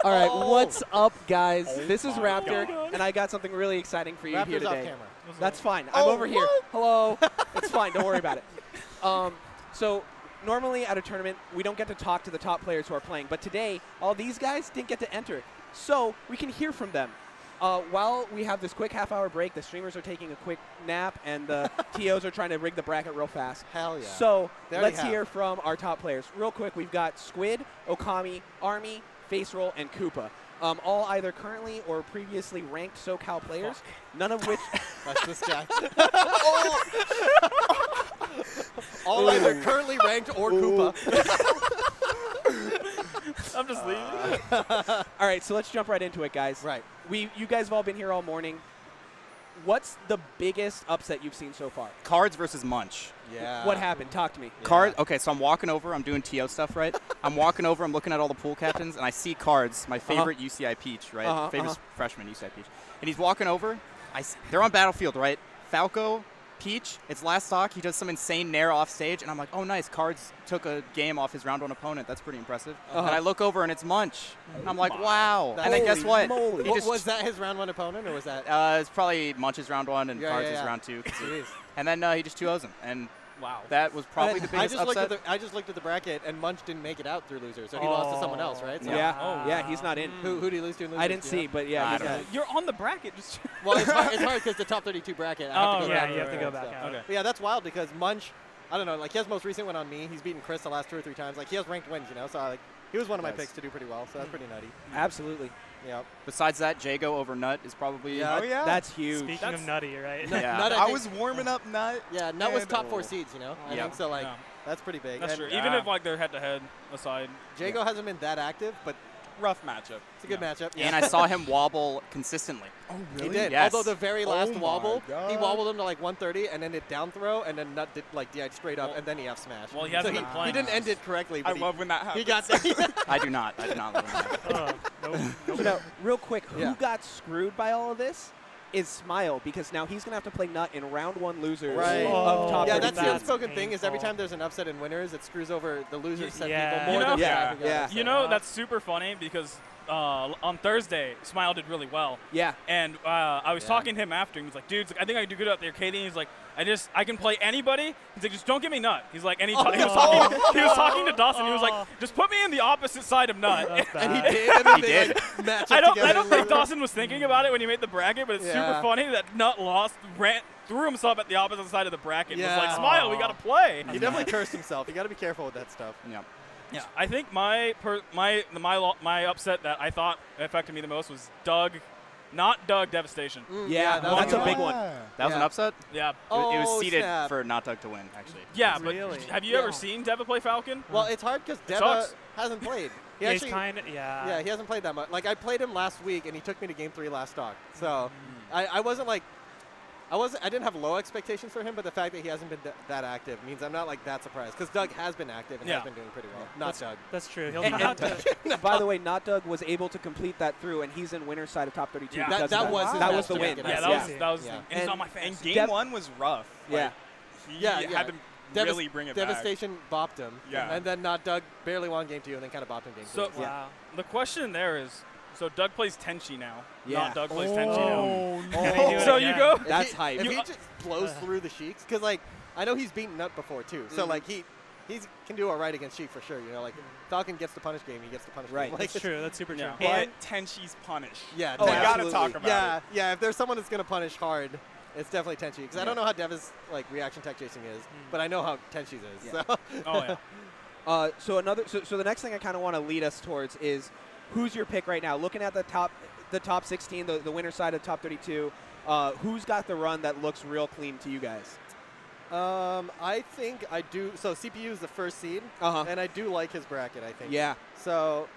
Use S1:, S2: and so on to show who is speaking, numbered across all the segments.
S1: All right, what's up, guys? This is
S2: my
S1: Raptor,
S2: God.
S1: and I got something really exciting for you
S3: Raptor's
S1: here today.
S3: off camera.
S1: That's fine. I'm over here. Hello. It's fine. Don't worry about it. So normally at a tournament, we don't get to talk to the top players who are playing, but today, all these guys didn't get to enter. So we can hear from them. While we have this quick half-hour break, the streamers are taking a quick nap, and the TOs are trying to rig the bracket real fast.
S3: Hell yeah.
S1: So
S3: There
S1: let's
S3: you have.
S1: hear from our top players. Real quick, we've got Squid, Okami, Army, Faceroll, and Koopa. All either currently or previously ranked SoCal players, none of which...
S3: That's this guy. All either currently ranked or Koopa.
S2: I'm just leaving.
S1: All right, so let's jump right into it, guys.
S3: Right.
S1: You guys have all been here all morning. What's the biggest upset you've seen so far?
S4: Cards versus Munch.
S3: Yeah.
S1: What happened? Talk to me.
S3: Yeah.
S4: Card. Okay, so I'm walking over. I'm doing TO stuff, right? I'm walking over. I'm looking at all the pool captains, and I see Cards, my favorite UCI Peach, right? Favorite freshman UCI Peach. And he's walking over. They're on Battlefield, right? Falco, Peach. It's last stock. He does some insane nair off stage, and I'm like, oh, nice. Cards took a game off his round one opponent. That's pretty impressive. And I look over, and it's Munch. And I'm like, wow. And then guess what?
S1: Moly.
S4: He just
S3: Was that his round one opponent, or was that?
S4: it's probably Munch's round one and Cards' round two.
S3: Jeez.
S4: And then he just 2-0s him. And
S2: Wow.
S4: that was probably the
S3: I
S4: biggest
S3: just
S4: upset.
S3: looked at the bracket, and Munch didn't make it out through loser, so he lost to someone else, right? So
S1: Yeah, he's not in.
S3: Who did he lose to in losers?
S1: I didn't see, but yeah,
S4: I
S1: he's
S4: don't
S1: not
S4: know.
S1: in.
S2: You're on the bracket. Just
S3: Well, it's hard because the top 32 bracket. I have to go back
S5: you have to go back
S3: so.
S5: out.
S2: Okay.
S3: But yeah, that's wild because Munch, I don't know, like his most recent win on me, he's beaten Chris the last 2 or 3 times. Like he has ranked wins, you know. So he was one of my picks to do pretty well. So that's pretty nutty.
S1: Absolutely.
S3: Yeah.
S4: Besides that, Jago over Nut is probably
S3: Yeah.
S1: That's huge.
S5: Speaking of nutty, right?
S4: Yeah.
S3: Nut,
S6: I
S3: think-
S6: was warming up Nut.
S3: Yeah, Nut was
S6: and-
S3: top 4 seeds, you know. I
S4: Yeah.
S3: think so. Like
S2: Yeah.
S3: that's pretty big.
S2: that's
S3: And
S2: true. Even if like they're head-to-head aside.
S3: Jago hasn't been that active, but
S6: Rough matchup.
S3: it's a good matchup.
S4: And I saw him wobble consistently.
S6: Oh,
S3: He did.
S4: Yes.
S3: Although the very last
S6: Oh my
S3: wobble, he
S6: God.
S3: wobbled him to like 130 and then it down throw, and then Nut did like DI straight up,
S2: Well-
S3: and then he F smash.
S2: well, he hasn't
S3: so
S2: been
S3: he
S2: playing
S3: didn't
S2: this.
S3: end it correctly.
S6: I
S3: But
S6: love when that happens.
S3: he got there.
S4: I do not. I do not love him.
S5: Nope.
S1: So now, real quick, who
S3: Yeah.
S1: got screwed by all of this is Smile, because now he's going to have to play Nut in round 1 losers
S3: Right.
S1: of top
S3: Yeah,
S1: 32.
S3: that's the
S5: That's
S3: unspoken thing is every
S5: painful.
S3: time there's an upset in winners, it screws over the losers set
S5: Yeah.
S3: people more
S2: You know-
S3: than the
S1: Yeah,
S3: guy who got
S1: yeah.
S3: upset.
S2: You know, that's super funny because on Thursday, Smile did really well.
S1: Yeah.
S2: And I was
S3: Yeah.
S2: talking to him after, and he's like, dude, I think I can do good at the Arcadian. He's like, I can play anybody. He's like, just don't give me Nut. He's like, he was talking to Dawson. He was like, just put me in the opposite side of Nut.
S5: That's
S3: And he
S5: bad.
S3: did. And then
S4: He
S3: they,
S4: did.
S3: Like, match
S2: I
S3: up
S2: don't
S3: together.
S2: think Dawson was thinking about it when he made the bracket, but it's super
S3: Yeah.
S2: funny that Nut lost, threw himself at the opposite side of the bracket.
S3: Yeah.
S2: Was like, Smile, we got to play.
S3: He definitely cursed himself. You got to be careful with that stuff.
S4: Yeah.
S2: Yeah, I think my upset that I thought affected me the most was not Doug Devastation.
S1: Yeah,
S3: that was
S1: that's a
S3: good.
S1: big one.
S4: That was an
S3: Yeah.
S4: upset?
S2: Yeah.
S4: It
S3: Oh,
S4: was seeded
S3: snap.
S4: for not Doug to win, actually.
S2: Yeah, but
S5: Really?
S2: have you ever seen Deva play Falcon?
S3: Well, it's hard because Deva
S2: sucks.
S3: hasn't played. He
S5: He's
S3: actually,
S5: kind of, yeah.
S3: yeah, he hasn't played that much. Like I played him last week, and he took me to Game 3 last stock. So I wasn't like, I didn't have low expectations for him, but the fact that he hasn't been that active means I'm not like that surprised because Doug has been active and
S2: Yeah.
S3: has been doing pretty well. Not Doug.
S5: That's true. He'll
S1: And-
S5: know how to.
S1: By the way, Not Doug was able to complete that through, and he's in winner's side of top 32
S2: Yeah.
S1: because
S3: That
S1: of
S3: was his
S1: that
S3: best
S1: was the win.
S3: bracket,
S2: yeah,
S3: I
S2: that
S3: see.
S2: was that was.
S3: Yeah.
S2: And he's
S1: And
S2: on my
S6: And
S2: fantasy.
S6: game
S1: Dev-
S6: 1 was rough.
S1: Yeah.
S6: Like, he
S3: Yeah,
S6: had to really bring it back.
S3: Devastation bopped him.
S6: Yeah.
S3: And then not Doug barely won Game 2 and then kind of bopped him Game 3.
S2: So
S5: Wow.
S2: the question there is, so Doug plays Tenchi now.
S1: Yeah.
S2: Not Doug plays Tenchi now.
S6: Oh,
S5: Can he do it
S2: So you
S5: again?
S2: go.
S1: That's hype.
S3: If
S2: You-
S3: he just blows through the Sheiks, because like I know he's beaten Nut before too, so like he can do all right against Sheik for sure. You know, like Falcon gets the punish game, he gets the punish
S1: Right.
S3: game. Like,
S5: That's true. That's super true.
S2: Yeah.
S6: And Tenchi's punish.
S3: Yeah,
S1: Oh,
S6: we
S3: Dev-
S6: gotta
S1: absolutely.
S6: talk about
S3: yeah,
S6: it.
S3: yeah. If there's someone that's gonna punish hard, it's definitely Tenchi. Because I don't know how Deva's like reaction tech chasing is, but I know how Tenchi's is.
S1: Yeah.
S3: So
S2: Oh yeah.
S1: So the next thing I kind of want to lead us towards is who's your pick right now? Looking at the top 16, the winner side of top 32, who's got the run that looks real clean to you guys?
S3: I think I do. So CPU is the first seed, and I do like his bracket. I think.
S1: Yeah.
S3: So,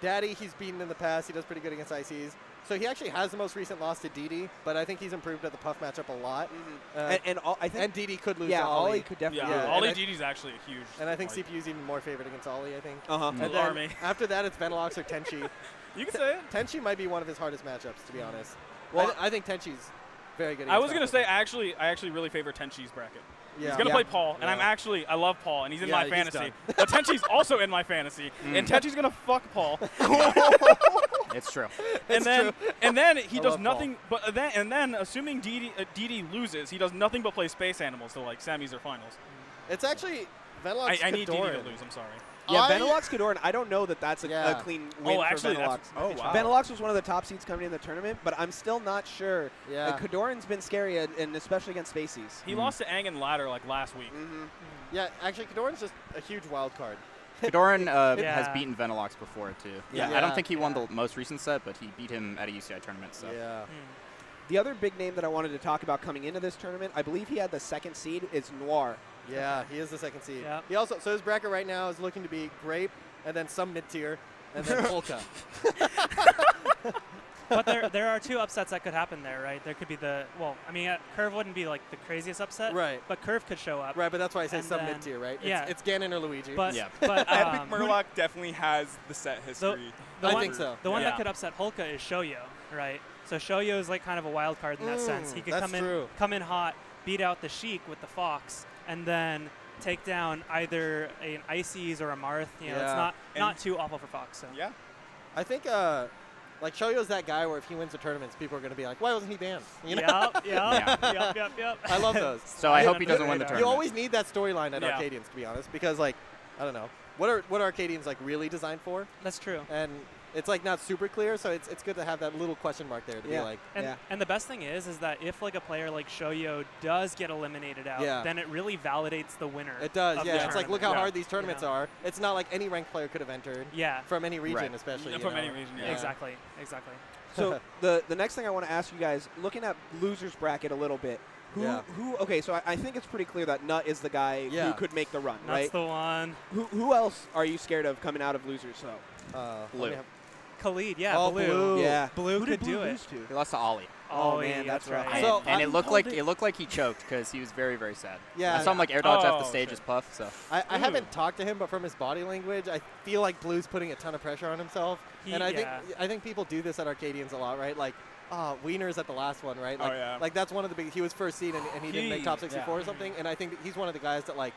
S3: Daddy, he's beaten in the past. He does pretty good against ICs. So he actually has the most recent loss to DD, but I think he's improved at the Puff matchup a lot.
S1: I think
S3: And DD could lose
S1: yeah,
S3: to Ollie.
S1: Ollie could definitely.
S2: Yeah.
S3: Yeah,
S2: Ollie
S3: and I-
S2: GD's actually a huge.
S3: And I think
S2: fight.
S3: CPU's even more favored against Ollie, I think.
S1: Uh-huh.
S3: And then
S2: Army.
S3: after that, it's Venlox or Tenchi.
S2: You can say it.
S3: Tenchi might be one of his hardest matchups, to be honest.
S1: Well,
S3: I think Tenchi's very good.
S2: I was
S3: against
S2: gonna say
S3: Falcon.
S2: I actually really favor Tenchi's bracket.
S3: Yeah.
S2: He's gonna
S1: Yeah.
S2: play Paul, and
S3: Yeah.
S2: I love Paul, and he's in
S3: Yeah,
S2: my
S3: he's
S2: fantasy.
S3: done.
S2: But Tenchi's also in my fantasy, and Tenchi's gonna fuck Paul.
S4: It's true.
S2: And then he
S3: I
S2: does
S3: love
S2: nothing but then assuming DD loses, he does nothing but play Space Animals to like semis or finals.
S3: It's actually Venlox
S2: I need DD
S3: Kadoran.
S2: to lose. I'm sorry.
S1: Yeah, Venlox Kadoran, I don't know that that's a
S3: Yeah.
S1: clean win for
S2: actually,
S1: Venlox.
S6: Oh, wow.
S1: Venlox was one of the top seeds coming in the tournament, but I'm still not sure.
S3: Yeah.
S1: Kadoran's been scary, and especially against Spaceys.
S2: He lost to Angan Ladder like last week.
S3: Yeah, actually, Kadoran's just a huge wild card.
S4: Kadoran has
S5: Yeah.
S4: beaten Venlox before, too.
S1: Yeah.
S4: I don't think he won the most recent set, but he beat him at a UCI tournament. So.
S3: Yeah.
S1: The other big name that I wanted to talk about coming into this tournament, I believe he had the second seed, is Noir.
S3: Yeah, he is the second seed.
S5: Yep.
S3: He also, so his bracket right now is looking to be Grape, and then some mid-tier, and then Polka.
S5: But there are two upsets that could happen there, right? There could be Curve wouldn't be like the craziest upset,
S3: Right.
S5: but Curve could show up.
S3: Right, but that's why I say
S5: And
S3: some
S5: then-
S3: mid-tier, right?
S5: yeah.
S3: It's Ganon or Luigi.
S5: But
S4: Yeah.
S5: but
S6: Epic
S5: who-
S6: Murloc definitely has the set history.
S3: I
S5: one-
S3: think so.
S5: The one
S2: Yeah.
S5: that could upset Holka is Shoyo, right? So Shoyo is like kind of a wild card in that sense. He could
S3: that's true.
S5: come in hot, beat out the Sheik with the Fox, and then take down either an Ices or a Marth. You know,
S3: Yeah.
S5: it's not too awful for Fox. So.
S6: Yeah.
S3: I think, like, Shoyo's that guy where if he wins the tournaments, people are going to be like, why wasn't he banned? You know?
S5: Yep.
S3: I love those.
S4: So I
S5: Yeah,
S4: hope he doesn't win the
S5: you
S4: tournament.
S3: You always need that storyline at
S2: Yeah.
S3: Arcadians, to be honest, because, like, I don't know. What are Arcadians, like, really designed for?
S5: That's true.
S3: And it's, like, not super clear, so it's good to have that little question mark there to be
S1: Yeah.
S3: like,
S5: And the best thing is that if like a player like Shoyo does get eliminated out,
S3: Yeah.
S5: then it really validates the winner.
S3: it does,
S5: of the
S3: yeah. It's like, look how
S5: tournament.
S3: hard these tournaments are. It's not like any ranked player could have entered
S5: Yeah.
S3: from any region,
S4: Right.
S3: especially.
S2: From
S3: you
S2: any
S3: know?
S2: region,
S3: Yeah.
S2: yeah.
S5: Exactly.
S1: So the next thing I want to ask you guys, looking at losers bracket a little bit, okay, so I think it's pretty clear that Nut is the guy who
S3: Yeah.
S1: could make the run,
S5: That's
S1: right?
S5: the one.
S1: Who else are you scared of coming out of losers, though?
S3: Let me have-
S5: Khalid, yeah,
S3: Oh,
S5: Blue.
S3: Blue.
S1: Yeah.
S5: Blue
S1: Who
S5: could
S1: did Blue
S5: do it.
S1: lose to?
S4: He lost to Ollie.
S1: Oh, man, that's rough.
S5: right.
S4: And,
S3: So
S4: and
S1: I
S4: it looked
S1: called
S4: like
S1: it-
S4: it looked like he choked because he was very, very sad.
S3: Yeah.
S4: I saw him like air dodge off the
S2: Oh,
S4: stage
S2: shit.
S4: as Puff. So
S3: I haven't talked to him, but from his body language, I feel like Blue's putting a ton of pressure on himself. And I think people do this at Arcadians a lot, right? Like, Wiener's at the last one, right? Like,
S6: yeah.
S3: like that's one of the big. He was first seed and he didn't make top 64
S2: yeah.
S3: or something. And I think that he's one of the guys that like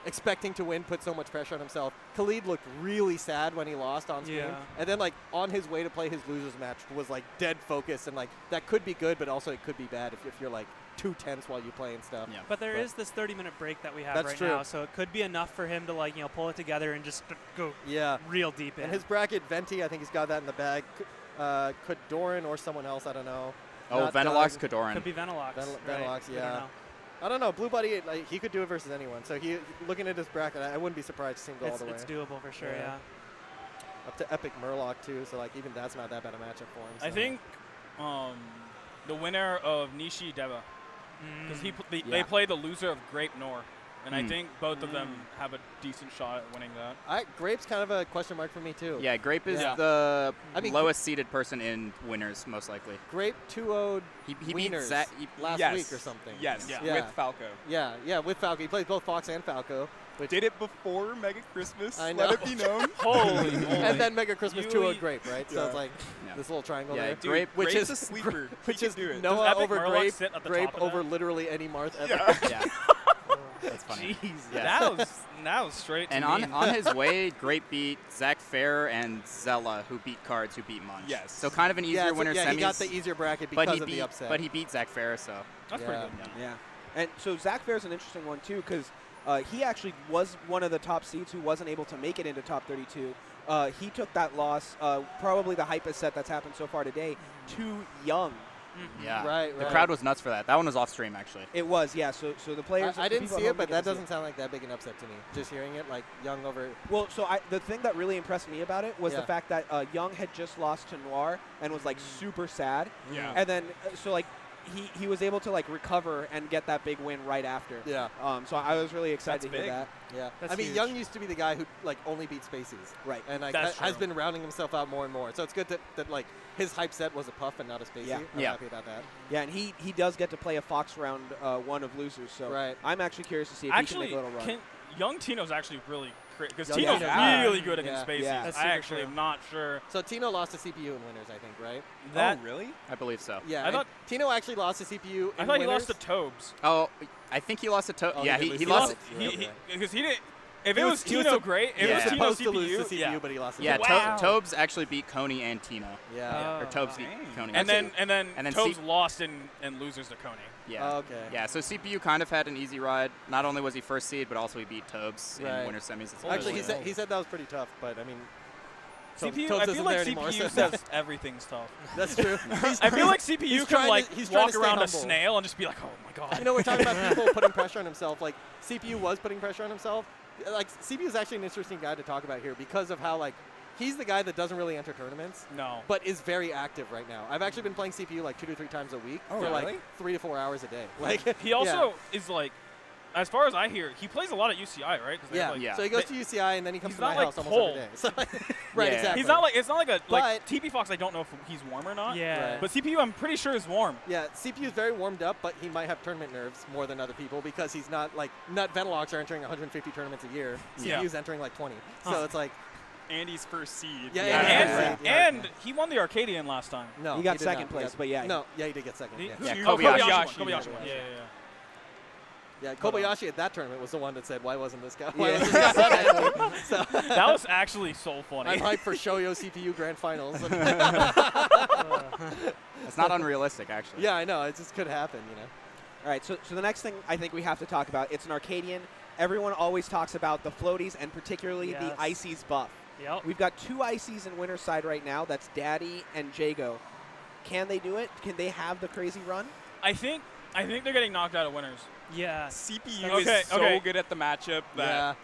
S3: expecting to win put so much pressure on himself. Khalid looked really sad when he lost on screen,
S5: Yeah.
S3: and then like on his way to play his losers match was like dead focused, and like that could be good, but also it could be bad if you're like too tense while you play and stuff.
S4: Yeah.
S5: But there is this 30-minute break that we have
S3: That's
S5: right
S3: true.
S5: now, so it could be enough for him to like pull it together and just go
S3: Yeah.
S5: real deep in.
S3: And his bracket, Venti, I think he's got that in the bag. Could Doran or someone else, I don't know. Not
S4: Venlox
S3: Doug.
S4: Kadoran.
S5: could be Venolox.
S3: Venolox,
S5: right? We don't
S3: yeah.
S5: know.
S3: I don't know. Blue Buddy, like, he could do it versus anyone. So looking at his bracket, I wouldn't be surprised to see him go all the way.
S5: It's doable for sure.
S3: Yeah.
S5: Yeah.
S3: Up to Epic Murloc too. So like even that's not that bad a matchup for him.
S2: I
S3: so.
S2: think the winner of Nishi Deva, because they
S4: Yeah.
S2: play the loser of Grape Nor, and I think both of them have a decent shot at winning that.
S3: Grape's kind of a question mark for me too.
S4: Yeah, Grape is
S2: Yeah.
S4: the
S3: I mean,
S4: lowest seeded person in winners, most likely.
S3: Grape 2-0'd
S4: He beat
S3: Wieners
S4: Zach.
S3: last
S6: Yes.
S3: week or something.
S6: Yes,
S3: Yeah.
S6: with Falco.
S3: Yeah, with Falco. He plays both Fox and Falco. Which
S6: Did it before Mega Christmas.
S3: I
S6: Let
S3: know.
S6: it be known.
S2: Holy moly.
S3: and then Mega Christmas
S2: You
S3: 2-0'd
S2: eat-
S3: Grape, right? So
S6: Yeah.
S3: it's like
S4: Yeah.
S3: this little triangle
S4: Yeah,
S3: there.
S6: Dude,
S4: Grape,
S3: which
S6: Grape's
S3: is
S6: a sleeper.
S3: Which
S6: He
S3: is
S6: can do it.
S3: Noah
S2: Epic
S3: over
S2: Murloc
S3: Grape,
S2: sit at the
S3: Grape
S2: top of
S3: over
S2: that?
S3: literally any Marth ever.
S6: Yeah.
S4: Yeah. That's funny.
S2: Jeez,
S4: Yeah.
S2: that was straight to
S4: And
S2: me.
S4: on his way, Grape beat Zach Fair and Zella, who beat Cards, who beat Munch.
S6: Yes.
S4: So kind of an easier winner
S3: yeah,
S4: semis.
S3: he got the easier bracket
S4: but
S3: because
S4: he
S3: of
S4: beat,
S3: the upset.
S4: But he beat Zach Fair, so
S2: That's
S3: Yeah.
S2: pretty good.
S1: Yeah. And so Zach Fair's an interesting one, too, because he actually was one of the top seeds who wasn't able to make it into top 32. He took that loss, probably the hypest set that's happened so far today, to Young.
S4: yeah.
S3: Right,
S4: The
S3: right.
S4: crowd was nuts for that. That one was off stream, actually.
S1: It was, yeah. So the players.
S3: I
S1: the
S3: didn't
S1: people
S3: see
S1: at
S3: it,
S1: home
S3: but
S1: didn't get
S3: that
S1: to see
S3: doesn't sound like that big an upset to me. Just hearing it, like Young over.
S1: Well, so the thing that really impressed me about it was
S3: Yeah.
S1: the fact that Young had just lost to Noir and was like super sad,
S6: Yeah.
S1: and then so like he was able to like recover and get that big win right after.
S3: Yeah,
S1: So I was really excited
S6: That's
S1: to hear
S6: big.
S1: that.
S3: yeah.
S5: That's
S3: I mean,
S5: huge.
S3: Young used to be the guy who like only beat Spaceys,
S1: Right.
S3: and like
S2: That's
S3: has
S2: true.
S3: been rounding himself out more and more. So it's good that like his hype set was a Puff and not a Spacey.
S1: Yeah.
S3: I'm
S4: Yeah.
S3: happy about that.
S1: Yeah, and he does get to play a Fox round one of losers. So
S3: Right.
S1: I'm actually curious to see if
S2: Actually,
S1: he can make a little run.
S2: Young Tino's actually really great because
S3: Young
S2: Tino's
S3: Tino's
S2: really
S3: good.
S2: good against
S3: Yeah.
S2: Spaces.
S1: Yeah.
S5: That's
S2: I
S5: super
S2: actually
S5: true.
S2: am not sure
S3: So Tino lost to CPU in winners, I think, right?
S2: that.
S6: Oh, really?
S4: I believe so.
S3: Yeah,
S2: I
S3: and
S2: thought-
S3: Tino actually lost to CPU.
S2: I
S3: in
S2: thought he
S3: winners.
S2: lost to Tobes.
S4: Oh, I think he lost to
S3: Oh,
S4: yeah,
S3: he did
S4: he
S3: lose to
S4: lost.
S3: Tobes.
S2: Because he didn't. If it was Tino, great. If it was Tino,
S3: supposed to lose to
S2: CPU,
S3: CPU,
S2: yeah.
S3: but he lost to
S4: Yeah,
S3: CPU.
S2: Wow.
S4: Tobes actually beat Coney and Tino.
S3: Yeah.
S4: Or Tobes beat Coney.
S2: And then Tobes
S4: C
S2: lost in losers to Coney.
S4: Yeah.
S3: Oh, okay.
S4: Yeah, so CPU kind of had an easy ride. Not only was he first seed, but also he beat Tobes in winter semis.
S3: Actually, he said that was pretty tough, but I mean,
S2: CPU,
S3: Tobes
S2: I feel
S3: isn't
S2: like
S3: there anymore,
S2: CPU
S3: so-
S2: says everything's tough.
S3: that's true.
S2: I feel like CPU can like
S3: he's trying
S2: walk
S3: to stay
S2: around a
S3: humble.
S2: snail and just be like, oh my god.
S3: You know, we're talking about people putting pressure on himself. Like, CPU was putting pressure on himself. Like, CPU is actually an interesting guy to talk about here because of how, like, he's the guy that doesn't really enter tournaments.
S2: No.
S3: But is very active right now. I've actually been playing CPU like 2 to 3 times a week for
S1: really?
S3: like 3 to 4 hours a day. Like,
S2: He also is like, as far as I hear, he plays a lot at UCI, right? 'Cause they have, like,
S4: Yeah.
S3: So he goes to UCI and then he comes
S2: He's
S3: to my
S2: not, like,
S3: house almost
S2: cold.
S3: every day. So, right,
S4: Yeah.
S3: exactly.
S2: He's not like, it's not like a, like,
S3: But-
S2: TP Fox, I don't know if he's warm or not.
S5: Yeah.
S3: Right.
S2: But CPU, I'm pretty sure is warm.
S3: Yeah, CPU is very warmed up, but he might have tournament nerves more than other people because he's not like Nut Venlogs are entering 150 tournaments a year.
S2: Yeah.
S3: CPU's entering like 20.
S5: Huh.
S3: So it's like,
S6: Andy's first seed.
S3: Yeah,
S2: And he won the Arcadian last time.
S3: no.
S1: He got
S3: did
S1: second
S3: not.
S1: place,
S3: Yeah.
S1: but yeah.
S3: No, yeah, he did get second.
S2: He-
S3: Yeah.
S4: Yeah,
S2: Oh,
S4: Kobayashi.
S2: Kobayashi
S3: Yeah.
S2: won. Yeah.
S3: Yeah, Kobayashi at that tournament was the one that said, "Why wasn't this guy?"
S1: Yeah.
S3: Why wasn't this guy so
S2: That was actually so funny.
S3: I'm hyped for Shoyo CPU Grand Finals.
S4: It's not unrealistic, actually.
S3: Yeah, I know. It just could happen, you know.
S1: All right, so the next thing I think we have to talk about, it's an Arcadian. Everyone always talks about the floaties and particularly
S5: Yes.
S1: the Ices buff.
S5: Yep.
S1: We've got 2 Ices in winner's side right now. That's Daddy and Jago. Can they do it? Can they have the crazy run?
S2: I think they're getting knocked out of winners.
S5: Yeah.
S6: CPU
S2: Okay,
S6: is so
S2: okay.
S6: good at the matchup that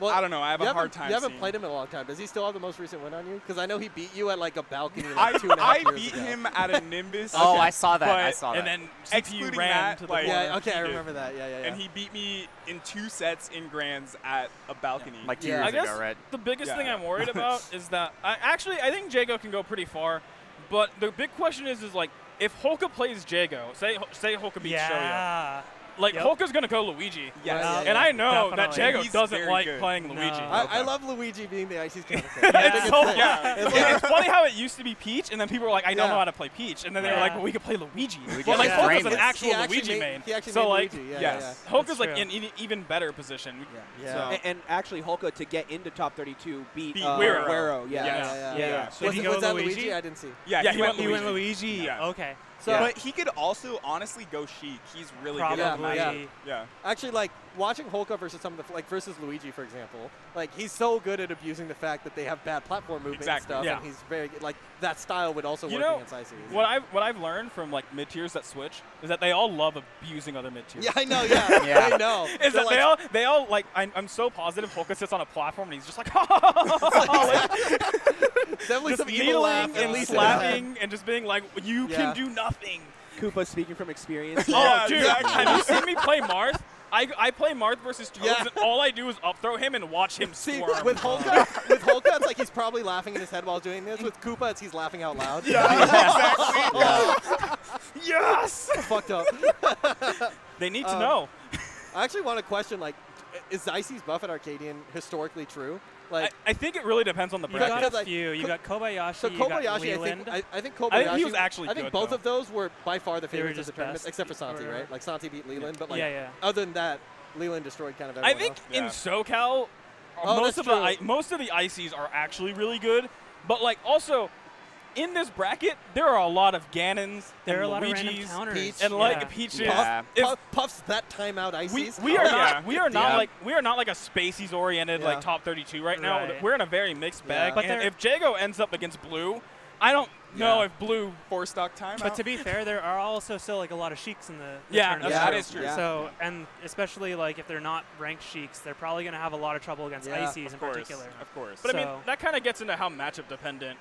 S3: Well,
S6: I don't know. I have
S3: you
S6: a hard
S3: haven't-
S6: time
S3: You haven't
S6: seeing.
S3: played him in a long time. Does he still have the most recent win on you? Because I know he beat you at like a balcony
S6: I,
S3: like 2.5
S6: I
S3: years
S6: beat
S3: ago.
S6: him at a Nimbus.
S4: Oh, I saw that. I
S6: But-
S4: saw that.
S2: And then CPU
S6: Excluding
S2: ran
S6: that,
S2: to the
S6: like-
S2: corner.
S3: Yeah, okay, I
S6: He did.
S3: remember that. Yeah.
S6: And he beat me in 2 sets in grands at a balcony.
S4: like 2
S3: Yeah.
S4: years
S2: I guess
S4: ago, right?
S2: the biggest
S6: Yeah.
S2: thing I'm worried about is that I think Jago can go pretty far, but the big question is like if Holka plays Jago, say Holka beats Shoyo,
S5: Yeah.
S2: like
S5: Yep.
S2: Holka's gonna go Luigi.
S6: Yes.
S3: Right,
S2: And I know that
S5: Definitely.
S2: Jago
S6: He's
S2: doesn't
S6: very
S2: like
S6: good.
S2: playing
S5: No.
S2: Luigi.
S3: I love Luigi being the IC's counterpart.
S5: Yeah.
S3: I think it's
S2: So,
S3: sick.
S2: yeah,
S3: It's
S2: it's funny how it used to be Peach, and then people were like, I don't
S3: Yeah.
S2: know how to play Peach, and then they were
S5: Yeah.
S2: like, well, we could play Luigi.
S4: Luigi's
S2: Well, like
S5: Yeah.
S2: Holka's
S4: brainless.
S2: an
S3: He
S2: actual
S3: actually
S2: Luigi
S3: made-
S2: main.
S3: He actually
S2: So
S3: made
S2: like,
S3: Luigi. Yeah,
S6: yes.
S3: yeah.
S2: Holka's
S5: That's
S2: like
S5: true.
S2: in an even better position.
S3: Yeah.
S2: So-
S1: And actually, Holka to get into top 32 beat
S2: Wero.
S1: Wero. Yeah.
S6: Yes.
S2: Yeah.
S1: So
S3: Was,
S5: he
S3: it-
S5: go
S3: was that
S5: Luigi?
S3: Luigi? I didn't see.
S6: Yeah,
S2: Yeah,
S6: he went
S5: You
S6: Luigi.
S5: went Luigi?
S6: Yeah.
S5: Okay.
S3: So
S6: But he could also honestly go Sheik. He's really good at the
S5: Probably.
S6: matchup. Yeah.
S3: actually, like watching Holka versus some of the versus Luigi, for example, like he's so good at abusing the fact that they have bad platform movement
S6: Exactly.
S3: and stuff,
S2: Yeah.
S3: and he's very good. Like that style would also
S2: You
S3: work
S2: know,
S3: against ICs.
S2: What I've learned from like mid tiers that switch is that they all love abusing other mid tiers.
S3: Yeah, I know. Yeah,
S4: Yeah.
S3: I know.
S2: Is
S3: They're
S2: that
S3: like,
S2: they all like I'm so positive Holka sits on a platform and he's just like, like
S3: definitely
S2: just
S3: some evil laugh
S2: needling
S3: at
S2: and
S3: least in his head.
S2: slapping and just being like, you
S3: Yeah.
S2: can do nothing.
S1: Koopa speaking from experience.
S6: Yeah,
S2: Oh, dude,
S6: exactly.
S2: have you seen me play Marth? I play Marth versus Toads,
S3: Yeah.
S2: and all I do is up throw him and watch him
S3: See,
S2: squirm.
S3: with Holka, it's like he's probably laughing in his head while doing this. With Koopa, it's he's laughing out loud.
S2: Yes!
S3: Fucked up.
S2: They need to know.
S3: I actually want to question, like, is Icy's buff at Arcadian historically true? Like,
S2: I think it really depends on the
S5: You
S2: bracket.
S5: got
S3: Because,
S5: a
S3: like,
S5: few. You got Kobayashi.
S3: so
S5: you got
S3: Kobayashi,
S5: Leland.
S3: I think Kobayashi.
S2: I think he was actually
S3: I think
S2: good,
S3: both
S2: though.
S3: of those were by far the
S5: They were
S3: favorites of the
S5: just
S3: tournament,
S5: best
S3: except for Santi,
S5: or-
S3: right? Like Santi beat Leland, but like
S5: Yeah.
S3: other than that, Leland destroyed kind of
S2: I
S3: everyone
S2: think
S3: else.
S2: in SoCal,
S3: Oh,
S2: most
S3: that's
S2: of most of the ICs are actually really good, but like also in this bracket there are a lot of Ganons
S5: There are
S2: and
S5: a lot of random
S2: Luigis
S5: counters.
S3: Peach.
S2: and
S5: Yeah.
S2: like Peaches.
S4: Yeah.
S2: If-
S3: Puff's that timeout
S2: we,
S3: Ices.
S2: we are
S3: Oh,
S2: not we are not
S4: Yeah.
S2: like we are not like a Spaceys oriented
S3: Yeah.
S2: like top 32 right now.
S5: Right.
S2: We're in a very mixed bag.
S3: Yeah.
S5: But
S2: And
S5: there-
S2: if Jago ends up against Blue, I don't know
S3: Yeah.
S2: if Blue.
S6: 4-stock timeout.
S5: But to be fair, there are also still like a lot of sheiks in the
S2: Yeah,
S5: tournament.
S3: that's
S6: that
S3: true.
S6: is true.
S1: Yeah.
S5: So, and especially like if they're not ranked sheiks, they're probably going to have a lot of trouble against
S3: Yeah,
S5: ICs in
S6: Of course.
S5: particular.
S6: Of course.
S2: But I mean,
S5: So-
S2: that kind of gets into how matchup dependent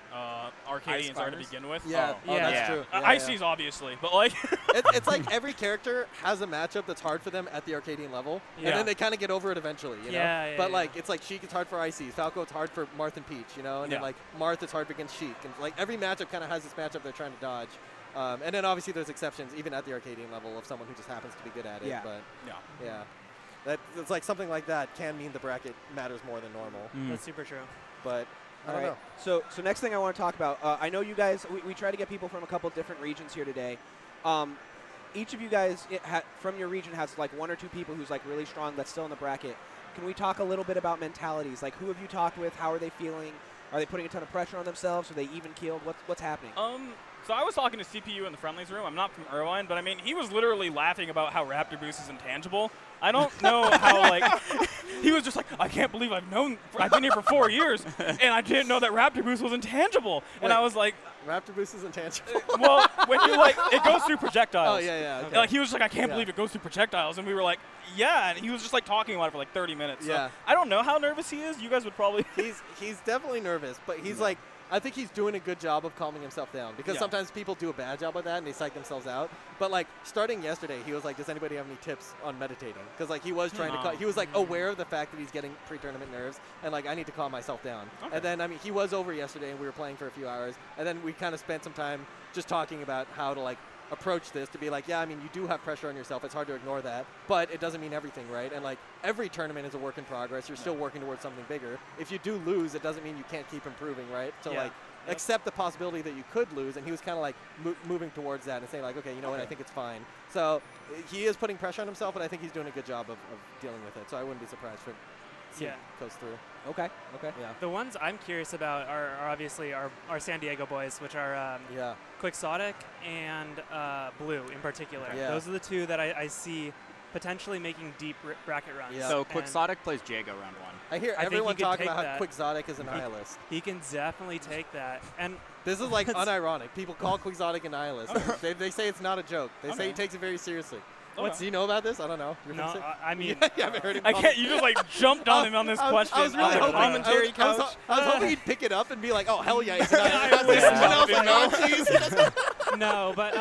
S2: Arcadians are to
S6: climbers?
S2: begin with.
S3: Yeah,
S5: Oh, yeah.
S3: that's
S4: Yeah.
S3: true.
S2: ICs obviously, but like
S3: It's like every character has a matchup that's hard for them at the Arcadian level,
S5: Yeah.
S3: and then they kind of get over it eventually, you know?
S5: Yeah, yeah,
S3: but
S5: yeah.
S3: like, it's like Sheik is hard for ICs, Falco it's hard for Marth and Peach, you know? And then
S2: Yeah.
S3: like Marth is hard against Sheik, and like every matchup kind of has this matchup they're trying to dodge. And then obviously there's exceptions, even at the Arcadian level, of someone who just happens to be good at it.
S1: Yeah.
S3: But
S2: yeah.
S3: yeah, it's like something like that can mean the bracket matters more than normal.
S5: That's super true.
S3: But I
S1: All
S3: don't
S1: right.
S3: know.
S1: So next thing I want to talk about, I know you guys, we try to get people from a couple different regions here today. Each of you guys from your region has like 1 or 2 people who's like really strong that's still in the bracket. can we talk a little bit about mentalities? Like, who have you talked with? How are they feeling? Are they putting a ton of pressure on themselves? Are they even keeled? What's happening?
S2: So I was talking to CPU in the friendlies room. I'm not from Irvine, but I mean, he was literally laughing about how Raptor Boost is intangible. I don't know how, like, he was just like, I can't believe I've been here for 4 years, and I didn't know that Raptor Boost was intangible. And I was like,
S3: Raptor Boost is intangible.
S2: well, when you, like, it goes through projectiles.
S3: Oh, yeah. Okay.
S2: And, like, he was just like, I can't believe it goes through projectiles. And we were like, yeah. And he was just, like, talking about it for, like, 30 minutes.
S3: Yeah.
S2: So I don't know how nervous he is. You guys would probably.
S3: He's definitely nervous, but he's like, I think he's doing a good job of calming himself down because sometimes people do a bad job with that and they psych themselves out. But like starting yesterday, he was like, "Does anybody have any tips on meditating?" Because like he was trying to, he was like aware of the fact that he's getting pre-tournament nerves and like I need to calm myself down. Okay. And then I mean he was over yesterday and we were playing for a few hours and then we kind of spent some time just talking about how to like approach this to be like, yeah, I mean, you do have pressure on yourself. It's hard to ignore that, but it doesn't mean everything, right? And like every tournament is a work in progress. You're still working towards something bigger. If you do lose, it doesn't mean you can't keep improving, right? So like accept the possibility that you could lose, and he was kind of like moving towards that and saying like, okay, you know what, I think it's fine. So he is putting pressure on himself, but I think he's doing a good job of dealing with it. So I wouldn't be surprised if it goes through.
S1: Okay.
S3: Yeah.
S5: The ones I'm curious about are obviously our San Diego boys, which are Quixotic and Blue in particular.
S3: Yeah.
S5: Those are the two that I see potentially making deep bracket runs.
S3: Yeah.
S4: So Quixotic plays Jago round 1.
S3: I hear everyone talking about how Quixotic is a nihilist.
S5: He can definitely take that. And
S3: this is like unironic. People call Quixotic a nihilist. They say it's not a joke. They say he takes it very seriously. Do you know about this? I don't know.
S5: No, I mean,
S3: you haven't heard him.
S2: I can't. You just like jumped on him on this question.
S3: I was really
S2: on the
S3: hoping,
S2: commentary couch.
S3: I was hoping he'd pick it up and be like, "Oh hell yeah, he's a nihilist."
S5: No, but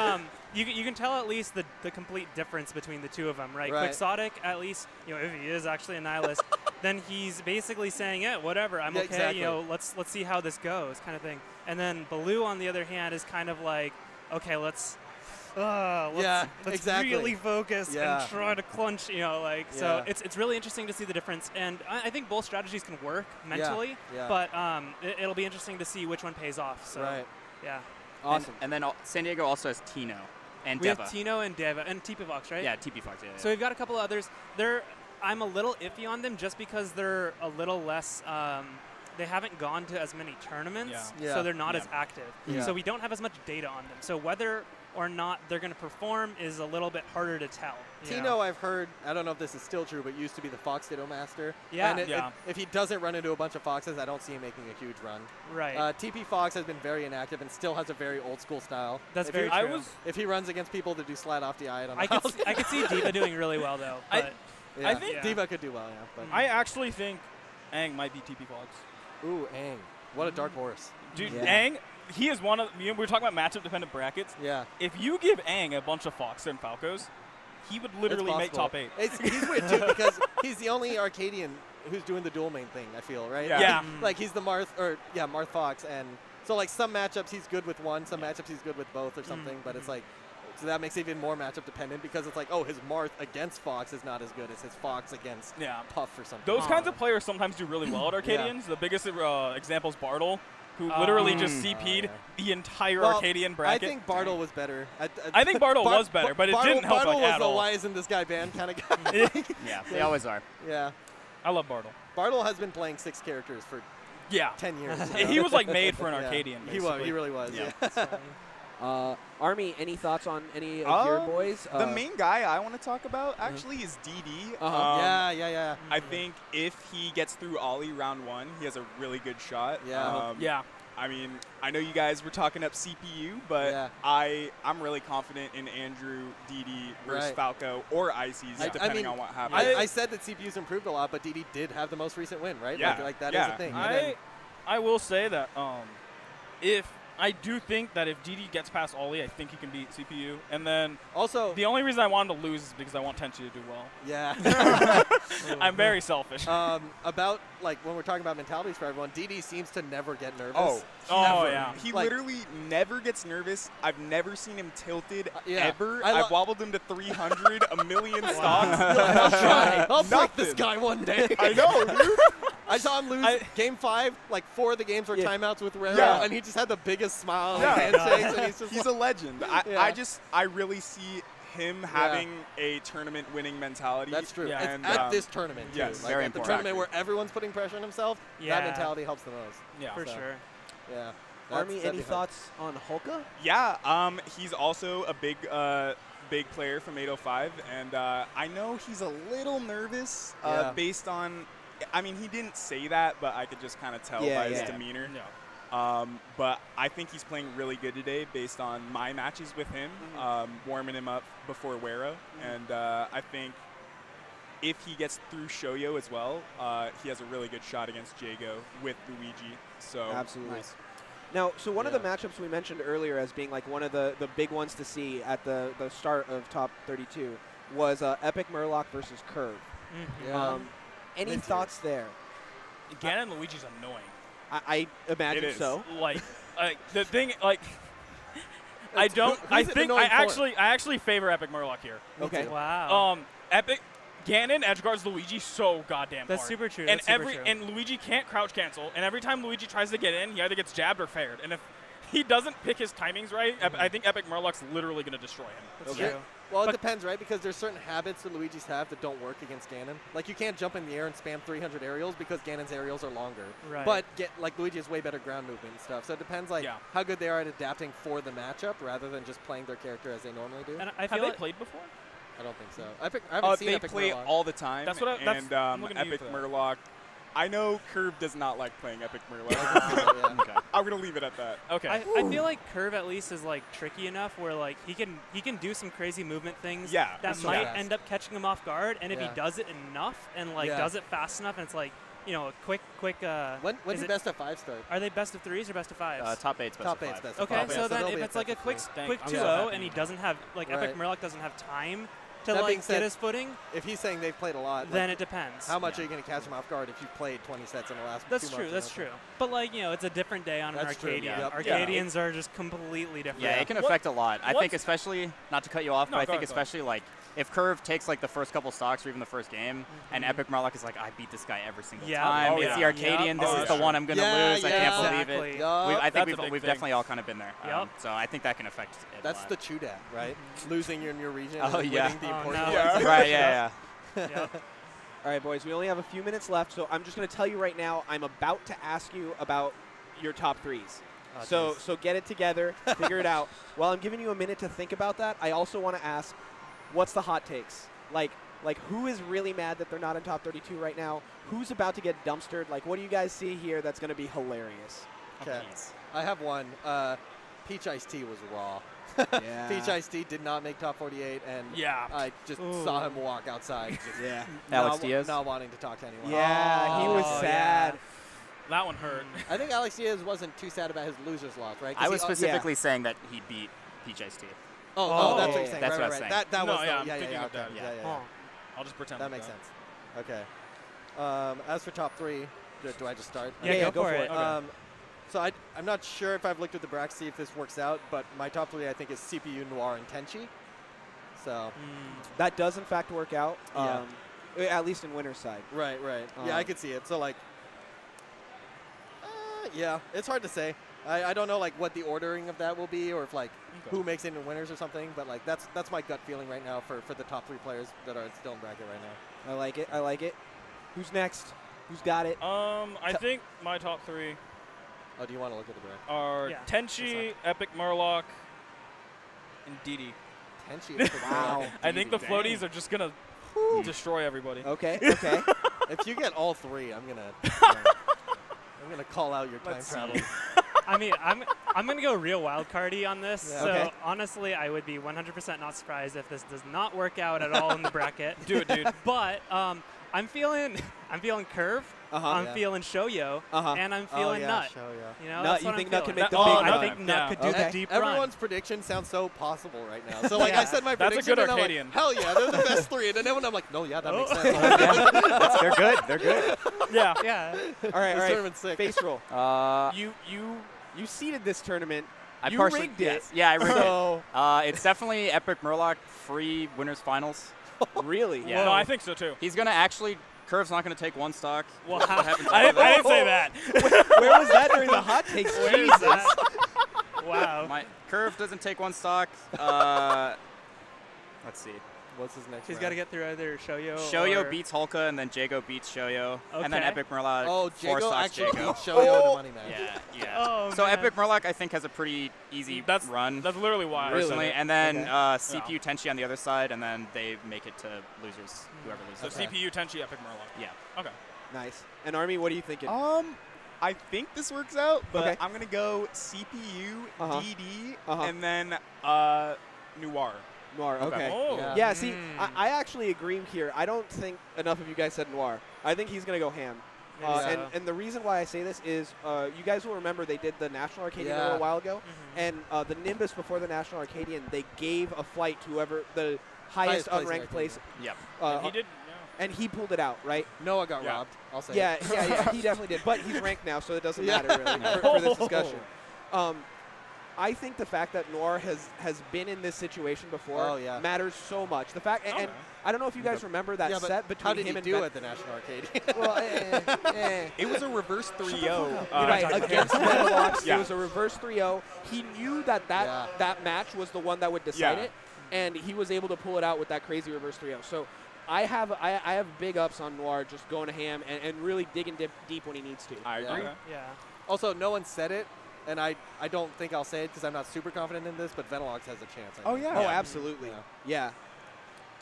S5: you can tell at least the complete difference between the two of them, right? Quixotic, at least, you know, if he is actually a nihilist, then he's basically saying, yeah, whatever, I'm okay.
S3: Exactly.
S5: You know, let's see how this goes, kind of thing. And then Baloo, on the other hand, is kind of like, okay, let's really focus and try to clench, you know, like, so it's really interesting to see the difference. And I think both strategies can work mentally, but it'll be interesting to see which one pays off. So, yeah.
S1: Awesome.
S4: And then San Diego also has Tino and
S5: we
S4: Deva.
S5: have Tino and Deva and TP Fox, right?
S4: Yeah, TP Fox, yeah.
S5: So we've got a couple others. I'm a little iffy on them just because they're a little less they haven't gone to as many tournaments, so they're not as active. So we don't have as much data on them. So whether or not they're going to perform is a little bit harder to tell.
S3: Tino, I've heard, I don't know if this is still true, but used to be the Fox Ditto Master.
S5: Yeah.
S3: And if he doesn't run into a bunch of Foxes, I don't see him making a huge run.
S5: Right.
S3: TP Fox has been very inactive and still has a very old school style.
S5: That's very true.
S3: If he runs against people that do slide off the eye, I don't know.
S5: I could see Diva doing really well, though. But
S2: I think
S3: Diva could do well, But
S2: I actually think Aang might be TP Fox.
S3: Ooh, Aang. What a dark horse.
S2: Dude, Aang, he is one of, we were talking about matchup-dependent brackets.
S3: Yeah.
S2: If you give Aang a bunch of Fox and Falcos, he would literally make top 8.
S3: He's weird, too, because he's the only Arcadian who's doing the dual main thing, I feel, right?
S2: Yeah.
S3: Like, he's the Marth Fox, and so, like, some matchups he's good with one, some matchups he's good with both or something, but it's like, so that makes it even more matchup dependent because it's like, oh, his Marth against Fox is not as good as his Fox against Puff or something.
S2: Those kinds of players sometimes do really well at Arcadians. The biggest example is Bartle, who literally just CP'd the entire Arcadian bracket.
S3: I think Bartle was better.
S2: I think Bartle was better, but it didn't help
S3: Bartle
S2: at all.
S3: was the why isn't this guy banned kind of guy.
S4: Yeah, they always are.
S3: Yeah.
S2: I love Bartle.
S3: Bartle has been playing 6 characters for 10 years.
S2: He was like made for an Arcadian, basically.
S3: He really was,
S1: Army, any thoughts on any of your boys?
S6: The main guy I want to talk about actually is DD. I think if he gets through Ollie round 1, he has a really good shot. I mean, I know you guys were talking up CPU, but I'm really confident in Andrew, DD versus Falco or Ices, depending on what happens.
S3: I said that CPU's improved a lot, but DD did have the most recent win, right? Like that is a thing.
S2: I will say that I do think that if DD gets past Ollie, I think he can beat CPU. And then
S3: also,
S2: the only reason I wanted to lose is because I want Tenchi to do well.
S3: Yeah.
S2: I'm very selfish.
S3: About, like, when we're talking about mentalities for everyone, DD seems to never get nervous.
S2: Yeah.
S6: He literally never gets nervous. I've never seen him tilted ever.
S3: I've
S6: wobbled him to 300 a million stocks.
S3: I'll try. I'll break this guy one day.
S6: I know, dude.
S3: I saw him lose Game 5, like 4 of the games were timeouts with Rero, and he just had the biggest smile and handshakes. And he's a legend.
S6: I really see him having a tournament-winning mentality.
S3: That's true.
S6: Yeah.
S3: And at this tournament, too.
S6: Yes,
S3: like
S4: very
S3: at the
S4: important.
S3: tournament where everyone's putting pressure on himself, that mentality helps the most.
S2: Yeah,
S5: for sure.
S3: Yeah.
S1: Army, any thoughts on Holka?
S6: Yeah, he's also a big player from 805, and I know he's a little nervous based on. I mean, he didn't say that, but I could just kind of tell by his demeanor.
S2: Yeah.
S6: But I think he's playing really good today based on my matches with him, warming him up before Wero. And I think if he gets through Shoyo as well, he has a really good shot against Jago with Luigi. So
S1: absolutely.
S6: Nice.
S1: Now, so one of the matchups we mentioned earlier as being like one of the big ones to see at the start of top 32 was Epic Murloc versus Curve. Any thoughts there?
S2: Ganon Luigi's annoying.
S1: I imagine so.
S2: Like, the thing, like, I don't. I think I actually favor Epic Murloc here.
S1: Okay.
S5: Wow.
S2: Epic Ganon edgeguards Luigi so goddamn
S5: That's
S2: hard.
S5: super true.
S2: And
S5: That's super true.
S2: and Luigi can't crouch cancel. And every time Luigi tries to get in, he either gets jabbed or fared. And if he doesn't pick his timings right, I think Epic Murloc's literally going to destroy him.
S5: That's true.
S3: Well, it depends, right? Because there's certain habits that Luigi's have that don't work against Ganon. Like, you can't jump in the air and spam 300 aerials because Ganon's aerials are longer.
S5: Right.
S3: But, Luigi has way better ground movement and stuff. So it depends, how good they are at adapting for the matchup rather than just playing their character as they normally do.
S5: And
S2: Have they played before?
S3: I don't think so. I haven't seen
S6: they
S3: Epic
S6: play
S3: Murloc.
S6: all the time.
S2: That's what I'm looking at you
S6: Epic
S2: for that.
S6: Murloc. I know Curve does not like playing Epic Murloc.
S4: Okay.
S6: I'm gonna leave it at that.
S2: Okay.
S5: I feel like Curve at least is like tricky enough where like he can do some crazy movement things that might end up catching him off guard, and if he does it enough and like does it fast enough, and it's like a quick.
S3: When did best of 5 start?
S5: Are they best of 3s or best of 5s?
S4: Top 8's best of 5.
S3: Best
S5: okay,
S3: of 5.
S5: so then if it's like a quick 2-0 and he doesn't have Epic Murloc doesn't have time to get his footing.
S3: If he's saying they've played a lot,
S5: then it depends.
S3: How much are you going to catch him off guard if you've played 20 sets in the last 2 months?
S5: That's true. But it's a different day on an Arcadian. Arcadians are just completely different.
S4: Yeah, it can affect a lot. I think especially, not to cut you off, but I think especially like if Curve takes like the first couple stocks or even the first game, and Epic Murloc is like, I beat this guy every single time. It's the Arcadian. This is the one I'm going to lose. I can't believe it. I think we've definitely all kind of been there. So I think that can affect it.
S3: That's the Chudat, right? Losing in your region
S4: and winning
S3: the important
S4: ones. Right, yeah.
S1: All right, boys, we only have a few minutes left, so I'm just going to tell you right now, I'm about to ask you about your top 3s. So get it together, figure it out. While I'm giving you a minute to think about that, I also want to ask, what's the hot takes? Like who is really mad that they're not in top 32 right now? Who's about to get dumpstered? Like, what do you guys see here that's going to be hilarious?
S3: Okay. I have one. Peach Iced Tea was raw. Peach Iced Tea did not make top 48, and I just saw him walk outside.
S4: Alex Diaz?
S3: Not wanting to talk to anyone.
S1: Yeah, he was sad.
S5: Yeah.
S2: That one hurt.
S3: I think Alex Diaz wasn't too sad about his loser's loss, right?
S4: I was specifically saying that he beat Peach Iced Tea.
S3: Oh, that's what you're saying.
S4: That's what I was
S3: right.
S4: saying.
S3: That was
S2: I'm thinking of that.
S3: Yeah.
S2: I'll just pretend.
S3: That makes sense. Okay. As for top 3, do I just start?
S5: Yeah, go for it.
S3: Okay. So I'm not sure if I've looked at the bracket to see if this works out, but my top 3 I think is CPU, Noir, and Tenchi. So
S1: that does in fact work out. At least in winner's side.
S3: Right. Yeah, I could see it. So it's hard to say. I don't know what the ordering of that will be, or if who makes it in winners or something. But that's my gut feeling right now for the top 3 players that are still in bracket right now.
S1: I like it. Who's next? Who's got it?
S2: I think my top 3.
S3: Oh, do you want to look at the bracket?
S2: Are Tenchi, Epic Murloc, and Didi.
S3: Tenchi.
S1: Wow.
S2: I think the floaties are just gonna destroy everybody.
S1: Okay.
S3: If you get all 3, I'm gonna call out your time travel.
S5: I mean, I'm gonna go real wild cardy on this. Yeah. So honestly, I would be 100% not surprised if this does not work out at all in the bracket.
S2: Do it, dude.
S5: But I'm feeling Curve. I'm feeling Shoyo, and I'm feeling Nut.
S3: Shoyo.
S1: Nut, you think Nut can make the big
S5: run?
S1: I
S5: think Nut could do the deep run.
S3: Everyone's prediction sounds so possible right now. So I said my prediction,
S2: that's a good
S3: and I'm
S2: Arcadian.
S3: like, hell yeah, they're the best 3. And then when I'm like, no, that makes sense.
S4: They're good. They're good.
S5: Yeah.
S1: All right.
S3: Tournament's sick.
S1: Faceroll. You seeded this tournament. You rigged it.
S4: Yeah, I rigged it. It's definitely Epic Murloc free winners finals.
S1: Really?
S4: Yeah.
S2: No, I think so too.
S4: He's gonna actually. Curve's not going to take 1 stock.
S2: Well, I didn't say that.
S1: Where was that during the hot takes? Jesus.
S5: Wow.
S4: My Curve doesn't take 1 stock. Let's see.
S3: What's his next
S5: He's got to get through either Shoyo
S4: Shoyo beats Holka, and then Jago beats Shoyo.
S5: Okay.
S4: And then Epic Murloc.
S3: Oh, Jago actually
S4: Jago.
S3: beats Shoyo in the money match.
S4: Yeah, yeah.
S5: Oh,
S4: so
S5: man.
S4: Epic Murloc, I think, has a pretty easy run.
S2: That's literally why.
S4: Personally. And then CPU Tenchi on the other side, and then they make it to losers, whoever loses.
S2: So CPU Tenchi, Epic Murloc.
S4: Yeah.
S2: Okay.
S1: Nice. And Army, what are you thinking?
S6: I think this works out, but
S1: Okay.
S6: I'm going to go CPU, DD, and then Noir.
S1: Noir, okay.
S2: Oh.
S1: Yeah, see, I actually agree here. I don't think enough of you guys said Noir. I think he's going to go ham. And the reason why I say this is you guys will remember they did the National Arcadian a little while ago. And the Nimbus before the National Arcadian, they gave a flight to whoever the highest unranked place.
S4: Yep.
S2: And he did.
S1: And he pulled it out, right?
S3: Noah got robbed. I'll say.
S1: Yeah, he definitely did. But he's ranked now, so it doesn't matter really for this discussion. I think the fact that Noir has been in this situation before matters so much. The fact, and I don't know if you guys remember that set between him and
S3: how did he do at the National Arcadian?
S6: Well, it was a reverse 3-0.
S1: Right, against Venolox, it was a reverse 3-0. He knew that match was the one that would decide it, and he was able to pull it out with that crazy reverse 3-0. So I have big ups on Noir just going to ham and really digging deep when he needs to.
S6: I agree.
S5: Yeah.
S3: Also, no one said it, and I don't think I'll say it because I'm not super confident in this, but Venolox has a chance.
S1: Oh, absolutely. Yeah.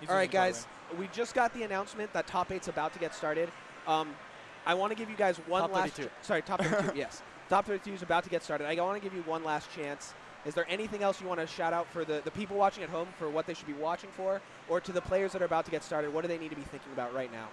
S1: All right, guys. We just got the announcement that Top 8's about to get started. I want to give you guys one last... Sorry, Top 32, yes. Top 32 is about to get started. I want to give you one last chance. Is there anything else you want to shout out for the people watching at home for what they should be watching for, or to the players that are about to get started? What do they need to be thinking about right now?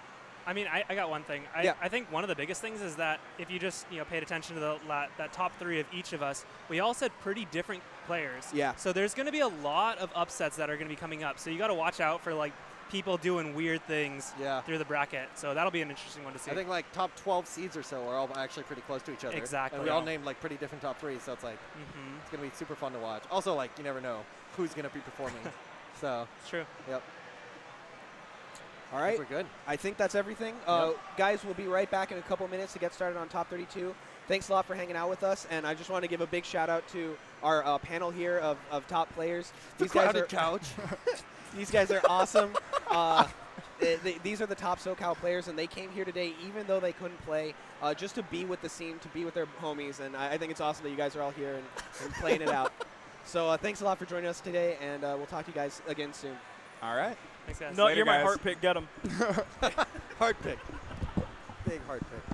S5: I mean, I got one thing. I think one of the biggest things is that if you just paid attention to that top three of each of us, we all said pretty different players.
S1: Yeah.
S5: So there's going to be a lot of upsets that are going to be coming up. So you got to watch out for people doing weird things through the bracket. So that'll be an interesting one to see.
S3: I think top 12 seeds or so are all actually pretty close to each other.
S5: Exactly.
S3: And we all named pretty different top threes, so it's it's going to be super fun to watch. Also, you never know who's going to be performing. So
S5: it's true.
S3: Yep.
S1: All right.
S3: We're good.
S1: I think that's everything. Guys, we'll be right back in a couple minutes to get started on Top 32. Thanks a lot for hanging out with us, and I just want to give a big shout out to our panel here of top players.
S3: These guys are couch.
S1: These guys are awesome. These are the top SoCal players, and they came here today even though they couldn't play, just to be with the scene, to be with their homies, and I think it's awesome that you guys are all here and playing it out. So thanks a lot for joining us today, and we'll talk to you guys again soon.
S6: All right.
S5: Thanks, guys.
S2: No,
S6: Later,
S2: you're my
S6: guys.
S2: heart pick. Get him.
S3: Heart pick. Big heart pick.